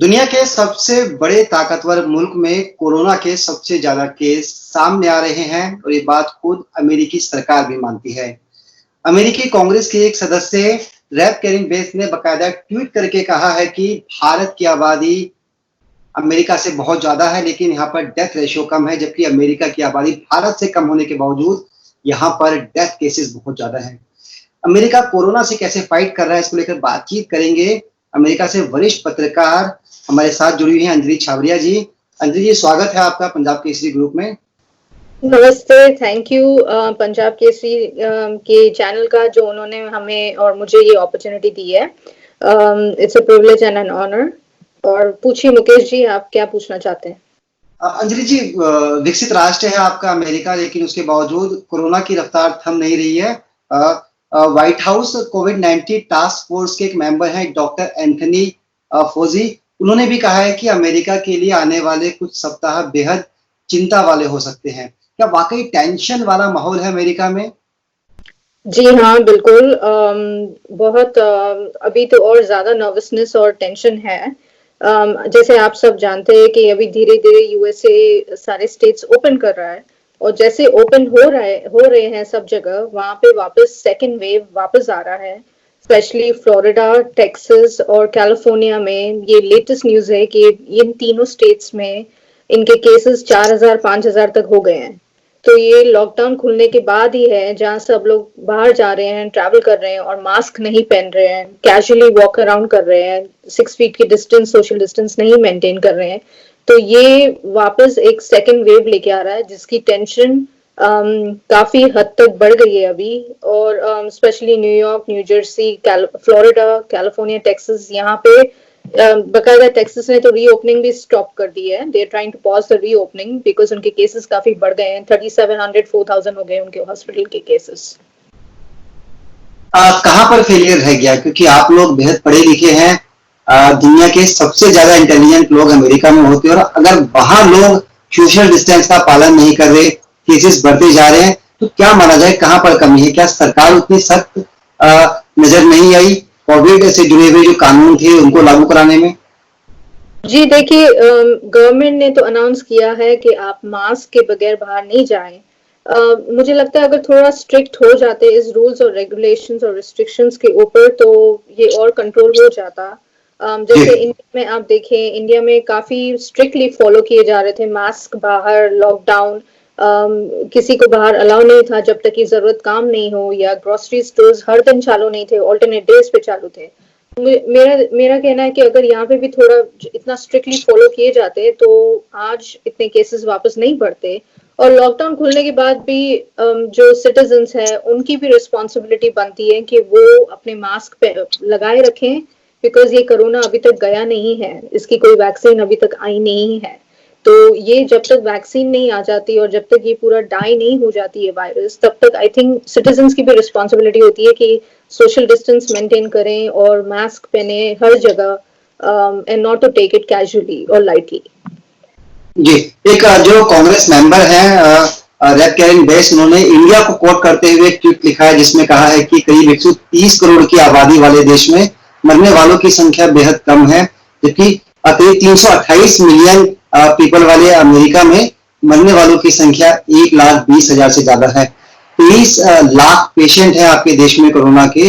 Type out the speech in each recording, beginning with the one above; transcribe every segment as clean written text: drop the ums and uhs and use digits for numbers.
दुनिया के सबसे बड़े ताकतवर मुल्क में कोरोना के सबसे ज्यादा केस सामने आ रहे हैं और ये बात खुद अमेरिकी सरकार भी मानती है। अमेरिकी कांग्रेस के एक सदस्य रैप कैरिन बेस ने बकायदा ट्वीट करके कहा है कि भारत की आबादी अमेरिका से बहुत ज्यादा है, लेकिन यहाँ पर डेथ रेशियो कम है, जबकि अमेरिका की आबादी भारत से कम होने के बावजूद यहाँ पर डेथ केसेस बहुत ज्यादा है। अमेरिका कोरोना से कैसे फाइट कर रहा है, इसको लेकर बातचीत करेंगे। अमेरिका से वरिष्ठ पत्रकार हमारे साथ जुड़ी हुई हैं अंजलि छाबरिया जी। अंजलि जी, स्वागत है आपका पंजाब केसरी ग्रुप में। नमस्ते, थैंक यू पंजाब केसरी के चैनल का जो उन्होंने हमें और मुझे ये अपॉर्चुनिटी दी है। It's a privilege and an honour. और पूछिए मुकेश जी, आप क्या पूछना चाहते हैं? अंजलि जी, विकसित राष्ट्र है आपका अमेरिका, लेकिन उसके बावजूद कोरोना की रफ्तार थम नहीं रही है। व्हाइट हाउस कोविड-19 टास्क फोर्स के एक मेंबर हैं डॉक्टर एंथनी फॉजी। उन्होंने भी कहा है कि अमेरिका के लिए आने वाले कुछ सप्ताह बेहद चिंता वाले हो सकते हैं। क्या वाकई टेंशन वाला माहौल है अमेरिका में? जी हाँ, बिल्कुल। बहुत अभी तो और ज्यादा नर्वसनेस और टेंशन है। जैसे आप सब जानते हैं कि अभी धीरे धीरे यूएसए सारे स्टेट्स ओपन कर रहा है, और जैसे ओपन हो रहे हैं सब जगह, वहां पे वापस सेकेंड वेव वापस आ रहा है। स्पेशली फ्लोरिडा, टेक्सास और कैलिफोर्निया में ये लेटेस्ट न्यूज है कि इन तीनों स्टेट्स में इनके केसेस 4,000 5,000 तक हो गए हैं। तो ये लॉकडाउन खुलने के बाद ही है जहां सब लोग बाहर जा रहे हैं, ट्रैवल कर रहे हैं और मास्क नहीं पहन रहे हैं, कैजुअली वॉक अराउंड कर रहे हैं, 6 फीट की डिस्टेंस, सोशल डिस्टेंस नहीं मेंटेन कर रहे हैं। तो ये वापस एक सेकेंड वेव लेके आ रहा है, जिसकी टेंशन काफी हद तक बढ़ गई है अभी। और specially New York, new Jersey, Florida, California, Texas, यहाँ पे बकायदा टेक्सास ने तो रीओपनिंग भी स्टॉप कर दी है। They are trying to pause the reopening because उनके केसेस काफी बढ़ गए हैं। 3,700 4,000 हो गए उनके हॉस्पिटल के केसेस। कहाँ पर फेलियर रह गया? क्योंकि आप लोग बेहद पढ़े लिखे हैं, दुनिया के सबसे ज्यादा इंटेलिजेंट लोग अमेरिका में होते हैं, और अगर वहां लोग सोशल डिस्टेंस का पालन नहीं कर रहे, केसेस बढ़ते जा रहे हैं, तो क्या माना जाए कहाँ पर कमी है? क्या सरकार उतनी सख्त नजर नहीं आई कोविड से जुड़े हुए जो कानून थे उनको लागू कराने में? जी देखिए, गवर्नमेंट ने तो अनाउंस किया है कि आप मास्क के बगैर बाहर नहीं जाएं। मुझे लगता है अगर थोड़ा स्ट्रिक्ट हो जाते इस रूल्स और रेगुलेशंस और रिस्ट्रिक्शंस के ऊपर, तो ये और कंट्रोल हो जाता। जैसे इंडिया में आप देखें, इंडिया में काफी स्ट्रिक्टली फॉलो किए जा रहे थे मास्क, बाहर लॉकडाउन, किसी को बाहर अलाउ नहीं था जब तक की जरूरत काम नहीं हो, या ग्रोसरी स्टोर्स हर दिन चालू नहीं थे, ऑल्टरनेट डेज पे चालू थे। मेरा कहना है कि अगर यहाँ पे भी थोड़ा इतना स्ट्रिक्टली फॉलो किए जाते तो आज इतने केसेस वापस नहीं बढ़ते। और लॉकडाउन खुलने के बाद भी जो सिटीजन्स हैं उनकी भी रिस्पॉन्सिबिलिटी बनती है कि वो अपने मास्क पे लगाए रखें, बिकॉज ये कोरोना अभी तक गया नहीं है, इसकी कोई वैक्सीन अभी तक आई नहीं है। तो ये जब तक वैक्सीन नहीं आ जाती और जब तक ये पूरा डाई नहीं हो जाती है वायरस, तब तक आई थिंक सिटीजन्स की भी रिस्पॉन्सिबिलिटी होती है कि सोशल डिस्टेंस मेंटेन करें और मास्क पहने हर जगह, and not to take it casually और लाइटली। जी, एक जो कांग्रेस मेंबर हैं रैप कैरिन बेस, उन्होंने इंडिया को कोट करते हुए एक ट्वीट लिखा है जिसमें कहा है कि करीब 130 करोड़ की आबादी वाले देश में मरने वालों की संख्या बेहद कम है, जबकि करीब 328 मिलियन पीपल वाले अमेरिका में मरने वालों की संख्या 1,20,000 से ज्यादा है। 23 लाख पेशेंट है आपके देश में कोरोना के।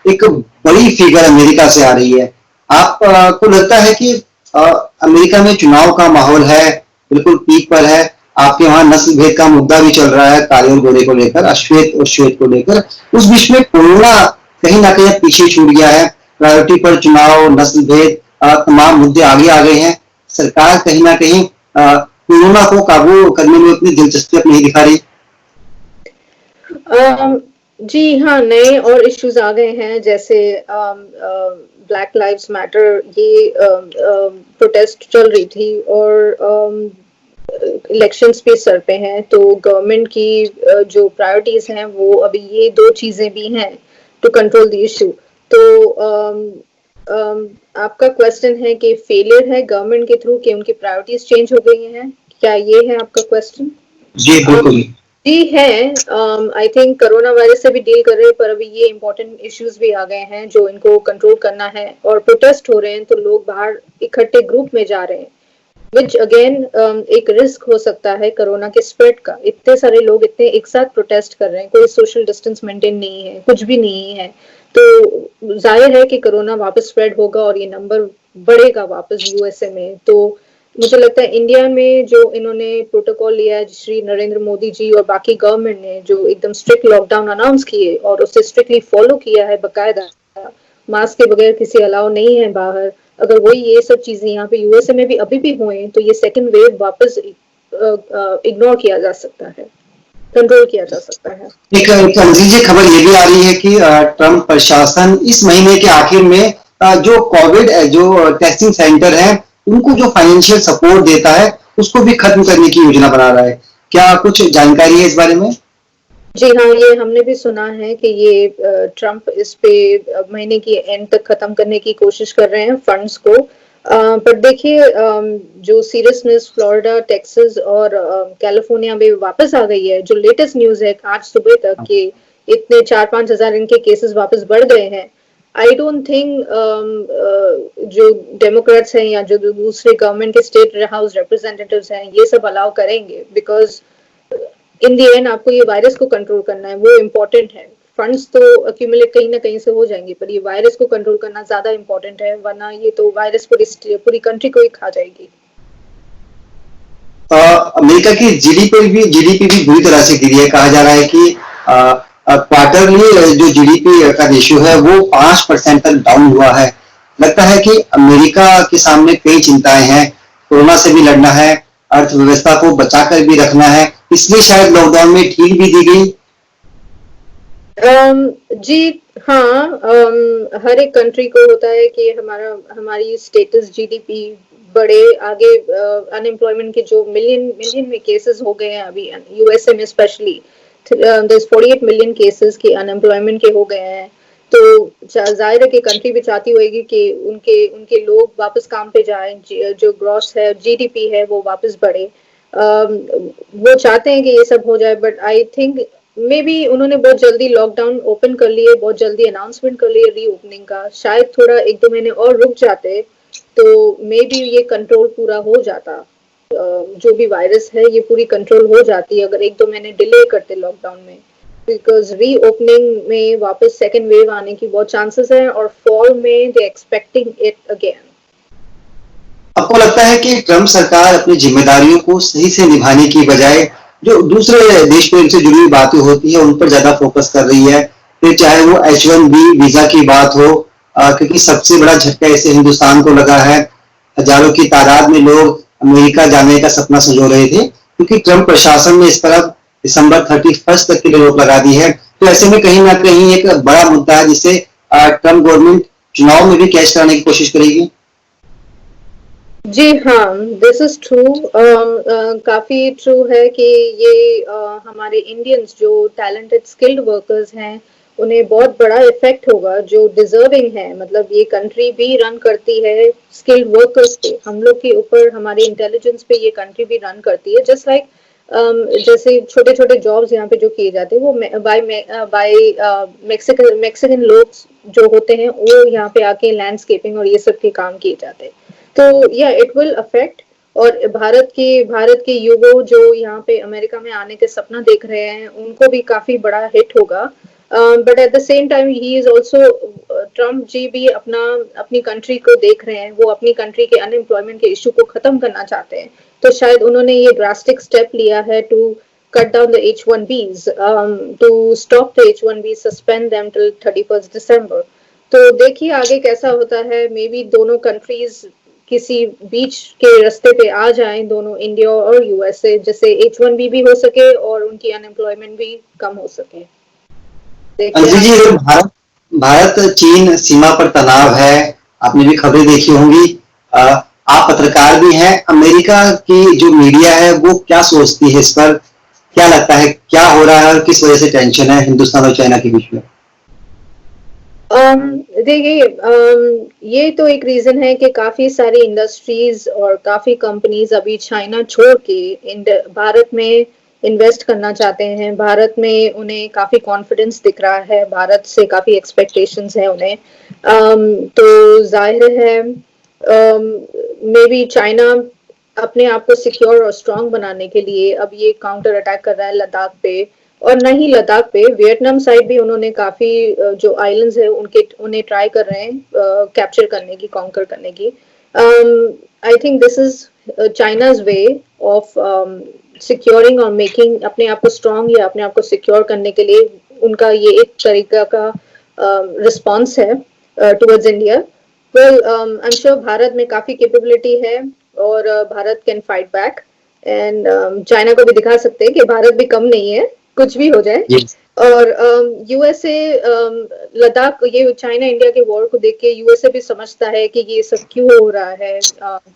एक बड़ी फिगर अमेरिका से आ रही है। आपको लगता है कि अमेरिका में चुनाव का माहौल है, बिल्कुल पीक पर है, आपके वहां नस्ल भेद का मुद्दा भी चल रहा है, काले और गोरे को लेकर, अश्वेत और श्वेत को लेकर, उस बीच में कोरोना कहीं ना कहीं पीछे छूट गया है। प्रायोरिटी पर चुनाव, नस्ल भेद, तमाम मुद्दे आगे आ गए हैं। सरकार कहीं ना कहीं कोरोना को काबू करने में उतनी दिलचस्पी नहीं दिखा रही। जी हाँ, नए और इश्यूज आ गए हैं, जैसे ब्लैक लाइव्स मैटर, ये प्रोटेस्ट चल रही थी और इलेक्शंस पे सर पे हैं, तो गवर्नमेंट की जो प्रायोरिटीज हैं वो अभी ये दो चीजें भी हैं टू कंट्रोल द इशू। तो आपका क्वेश्चन है कि फेलियर है गवर्नमेंट के थ्रू कि उनकी प्रायोरिटीज चेंज हो गई हैं, क्या ये है आपका क्वेश्चन? जी बिल्कुल। जी है। आई थिंक कोरोना वायरस से भी डील कर रहे हैं, पर अभी ये इम्पोर्टेंट इश्यूज भी आ गए हैं जो इनको कंट्रोल करना है, और प्रोटेस्ट हो रहे हैं तो लोग बाहर इकट्ठे ग्रुप में जा रहे हैं, विच अगेन एक रिस्क हो सकता है कोरोना के स्प्रेड का। इतने सारे लोग इतने एक साथ प्रोटेस्ट कर रहे हैं, कोई सोशल डिस्टेंस मेंटेन नहीं है, कुछ भी नहीं है, तो जाहिर है कि कोरोना वापस स्प्रेड होगा और ये नंबर बढ़ेगा वापस यूएसए में। तो मुझे लगता है इंडिया में जो इन्होंने प्रोटोकॉल लिया है, श्री नरेंद्र मोदी जी और बाकी गवर्नमेंट ने जो एकदम स्ट्रिक्ट लॉकडाउन अनाउंस किए और उसे स्ट्रिक्टली फॉलो किया है बकायदा, मास्क के बगैर किसी अलाउ नहीं है बाहर, अगर वही ये सब चीजें यहाँ पे यूएसए में भी अभी भी हुए तो ये सेकंड वेव वापस इग्नोर किया जा सकता है, कंट्रोल किया जा सकता है। एक अंग्रेजी खबर ये भी आ रही है कि ट्रम्प प्रशासन इस महीने के आखिर में जो कोविड जो टेस्टिंग सेंटर है उनको जो फाइनेंशियल सपोर्ट देता है उसको भी खत्म करने की योजना बना रहा है। क्या कुछ जानकारी है इस बारे में? जी हाँ, ये हमने भी सुना है कि ये ट्रम्प इस पे महीने की एंड तक खत्म करने की कोशिश कर रहे हैं फंड्स को। पर देखिए, जो सीरियसनेस फ्लोरिडा, टेक्सास और कैलिफोर्निया में वापस आ गई है, जो लेटेस्ट न्यूज है आज सुबह तक कि इतने 4-5 हजार इनके केसेस वापस बढ़ गए हैं। आई डोंट थिंक जो डेमोक्रेट्स हैं या जो दूसरे गवर्नमेंट के स्टेट हाउस रिप्रेजेंटेटिव्स हैं ये सब अलाउ करेंगे, बिकॉज इन दी एंड आपको ये वायरस को कंट्रोल करना है, वो इम्पोर्टेंट है। फंड्स तो अक्यूमुलेट कहीं ना कहीं से हो जाएंगे, पर ये वायरस को कंट्रोल करना ज्यादा इम्पोर्टेंट है, वरना ये तो वायरस पूरी कंट्री को ही खा जाएगी। अमेरिका की जीडीपी भी बुरी तरह से गिरी है। कहा जा रहा है कि क्वार्टरली जो जीडीपी का रेशियो है वो 5% तक डाउन हुआ है। लगता है कि अमेरिका के सामने कई चिंताएं हैं, कोरोना से भी लड़ना है, अर्थव्यवस्था को बचाकर भी रखना है, इसलिए शायद लॉकडाउन में ढील भी दी गई। जी हाँ, हर एक कंट्री को होता है कि हमारी स्टेटस जीडीपी बढ़े आगे। अनएम्प्लॉयमेंट के जो मिलियन में केसेस हो गए हैं अभी यूएसए में स्पेशली, 48 मिलियन केसेस के अनएम्प्लॉयमेंट के हो गए हैं, तो जाहिर है कि कंट्री भी चाहती होगी कि उनके उनके लोग वापस काम पे जाएं, जो ग्रॉस है जीडीपी है वो वापस बढ़े। वो चाहते हैं कि ये सब हो जाए, but I think may be उन्होंने बहुत जल्दी लॉकडाउन ओपन कर लिए, बहुत जल्दी अनाउंसमेंट कर लिए रीओपनिंग का, शायद थोड़ा 1-2 महीने और रुक जाते तो मे बी ये कंट्रोल पूरा हो जाता। जो भी वायरस है ये पूरी कंट्रोल हो जाती है अगर 1-2 महीने डिले करते लॉकडाउन में, बिकॉज रीओपनिंग में वापस सेकेंड वेव आने की बहुत चांसेस है और फॉल में दे एक्सपेक्टिंग इट अगेन। आपको लगता है कि ट्रम्प सरकार अपनी जिम्मेदारियों को सही से निभाने की बजाय जो दूसरे देश प्रेम से जुड़ी हुई बातें होती है उन पर ज्यादा फोकस कर रही है? फिर चाहे वो H1B वीजा की बात हो, क्योंकि सबसे बड़ा झटका इसे हिंदुस्तान को लगा है। हजारों की तादाद में लोग अमेरिका जाने का सपना संजो रहे थे, क्योंकि ट्रम्प प्रशासन ने इस तरफ दिसंबर 31 तक के लिए रोक लगा दी है। तो ऐसे में कहीं ना कहीं एक बड़ा मुद्दा है जिसे ट्रम्प गवर्नमेंट चुनाव में भी कैच कराने की कोशिश करेगी। जी हाँ, दिस इज ट्रू। काफी ट्रू है कि ये हमारे इंडियंस जो टैलेंटेड स्किल्ड वर्कर्स हैं उन्हें बहुत बड़ा इफेक्ट होगा, जो डिजर्विंग है। मतलब ये कंट्री भी रन करती है स्किल्ड वर्कर्स पे, हम लोग के ऊपर, हमारे इंटेलिजेंस पे ये कंट्री भी रन करती है। जस्ट लाइक जैसे छोटे छोटे जॉब्स यहाँ पे जो किए जाते हैं वो बाय मैक्सिकन लोग जो होते हैं वो यहाँ पे आके लैंडस्केपिंग और ये सब के काम किए जाते हैं। तो या इट विल अफेक्ट, और भारत के युवा जो यहाँ पे अमेरिका में आने के सपना देख रहे हैं उनको भी काफी बड़ा हिट होगा। But at the same time he is also, Trump ji भी अपनी कंट्री को देख रहे हैं, वो अपनी कंट्री के अनएम्प्लॉयमेंट के इशू को खत्म करना चाहते हैं, तो शायद उन्होंने ये ड्रास्टिक स्टेप लिया है to cut down the H1Bs, to stop the H1Bs, suspend them till 31st December. तो देखिए आगे कैसा होता है, मे बी दोनों कंट्रीज किसी बीच के रास्ते पे आ जाएं, दोनों इंडिया और यूएसए, जिससे H1B भी हो सके और उनकी अनएम्प्लॉयमेंट भी कम हो सके। जी, भारत भारत चीन सीमा पर तनाव है, आपने भी खबरें देखी होंगी। आप पत्रकार भी हैं, अमेरिका की जो मीडिया है वो क्या सोचती है इस पर? क्या लगता है क्या हो रहा है और किस वजह से टेंशन है हिंदुस्तान और चाइना के बीच में? देखिए, ये तो एक रीजन है कि काफी सारी इंडस्ट्रीज और काफी कंपनीज अभी चाइना छोड़ के भारत में इन्वेस्ट करना चाहते हैं भारत में, उन्हें काफी कॉन्फिडेंस दिख रहा है, भारत से काफी एक्सपेक्टेशंस है उन्हें। तो जाहिर है मे बी चाइना अपने आप को सिक्योर और स्ट्रांग बनाने के लिए अब ये काउंटर अटैक कर रहा है लद्दाख पे, और नहीं लद्दाख पे, वियतनाम साइड भी उन्होंने काफी जो आइलैंड्स है उन्हें ट्राई कर रहे हैं कैप्चर करने की, कॉन्कर करने की। I think this is China's way of securing और मेकिंग अपने आप को स्ट्रांग या अपने आप को सिक्योर करने के लिए उनका ये एक तरीका का रिस्पॉन्स है towards India. Well I am sure Bharat में काफी कैपेबिलिटी है और Bharat can fight back, and China को भी दिखा सकते हैं कि भारत भी कम नहीं है, कुछ भी हो जाए। Yes. और यूएसए लद्दाख, ये चाइना इंडिया के वॉर को देख के यूएसए भी समझता है कि ये सब क्यों हो रहा है,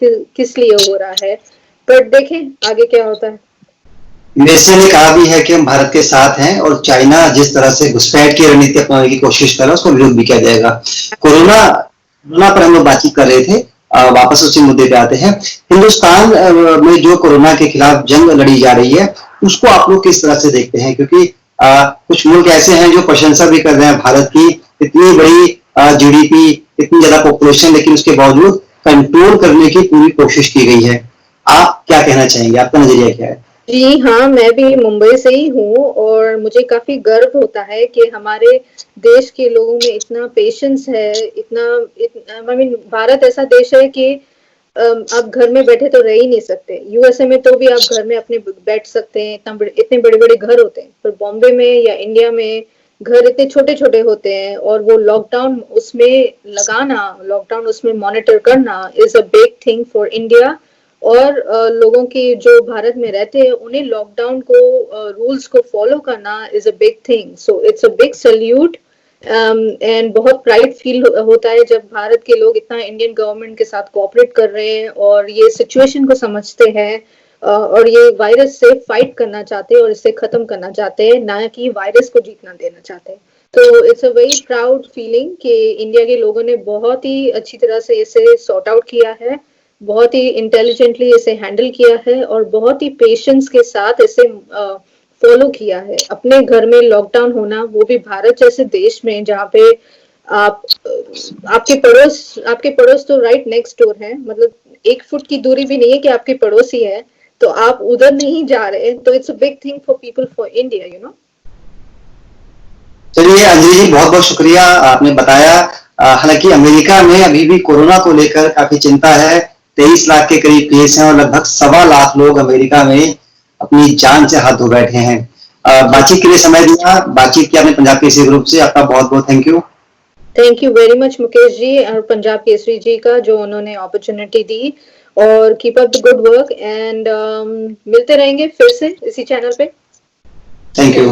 किस लिए हो रहा है, पर देखें आगे क्या होता है। यूएसए ने कहा भी है कि हम भारत के साथ हैं और चाइना जिस तरह से घुसपैठ की रणनीति अपनाने की कोशिश कर रहा है उसको विरोध भी किया जाएगा। कोरोना पर हम लोग बातचीत कर रहे थे, वापस उसी मुद्दे पे आते हैं। हिंदुस्तान में जो कोरोना के खिलाफ जंग लड़ी जा रही है उसको आप लोग किस तरह से देखते हैं, क्योंकि कुछ मुल्क ऐसे हैं जो प्रशंसा भी कर रहे हैं भारत की, इतनी बड़ी जीडीपी, इतनी ज्यादा पॉपुलेशन, लेकिन उसके बावजूद कंट्रोल करने की पूरी कोशिश की गई है। आप क्या कहना चाहेंगे, आपका नजरिया क्या है? जी हाँ, मैं भी मुंबई से ही हूँ और मुझे काफी गर्व होता है कि हमारे देश के लोगों में इतना पेशेंस है, इतना I mean, भारत ऐसा देश है कि आप घर में बैठे तो रह ही नहीं सकते। यूएसए में तो भी आप घर में अपने बैठ सकते हैं, इतने बड़े बड़े घर होते हैं, पर बॉम्बे में या इंडिया में घर इतने छोटे छोटे होते हैं, और वो लॉकडाउन उसमें लगाना, लॉकडाउन उसमें मॉनिटर करना is a big thing for India. और लोगों की जो भारत में रहते हैं उन्हें लॉकडाउन को रूल्स को फॉलो करना is a big thing, so it's a big salute. And बहुत प्राइड फील होता है जब भारत के लोग इतना इंडियन गवर्नमेंट के साथ कोऑपरेट कर रहे हैं और ये सिचुएशन को समझते हैं और ये वायरस से फाइट करना चाहते हैं और इसे खत्म करना चाहते हैं, ना कि वायरस को जीतना देना चाहते हैं। तो it's a very proud feeling कि इंडिया के लोगों ने बहुत ही अच्छी तरह से इसे सॉर्ट आउट किया है, बहुत ही इंटेलिजेंटली इसे हैंडल किया है और बहुत ही पेशेंस के साथ इसे फॉलो किया है। अपने घर में लॉकडाउन होना, वो भी भारत जैसे देश में जहाँ पे आप आपके पड़ोस तो राइट नेक्स्ट डोर है, मतलब 1 फुट की दूरी भी नहीं है कि आपके पड़ोसी है, तो आप उधर नहीं जा रहे, तो it's a big thing for people for India, you know. चलिए अंजलि जी, बहुत बहुत शुक्रिया, आपने बताया। हालांकि अमेरिका में अभी भी कोरोना को लेकर काफी चिंता है। 23 लाख के करीब केस हैं और लगभग 1.25 लाख लोग अमेरिका में अपनी जान से हाथ धो बैठे हैं। बातचीत के लिए समय दिया, बातचीत किया आपने पंजाब केसरी ग्रुप से, आपका बहुत बहुत thank you. Thank you very much Mukesh ji और पंजाब केसरी जी का, जो उन्होंने अपॉर्चुनिटी दी, और keep up the good work, and मिलते रहेंगे फिर से इसी चैनल पे। Thank you.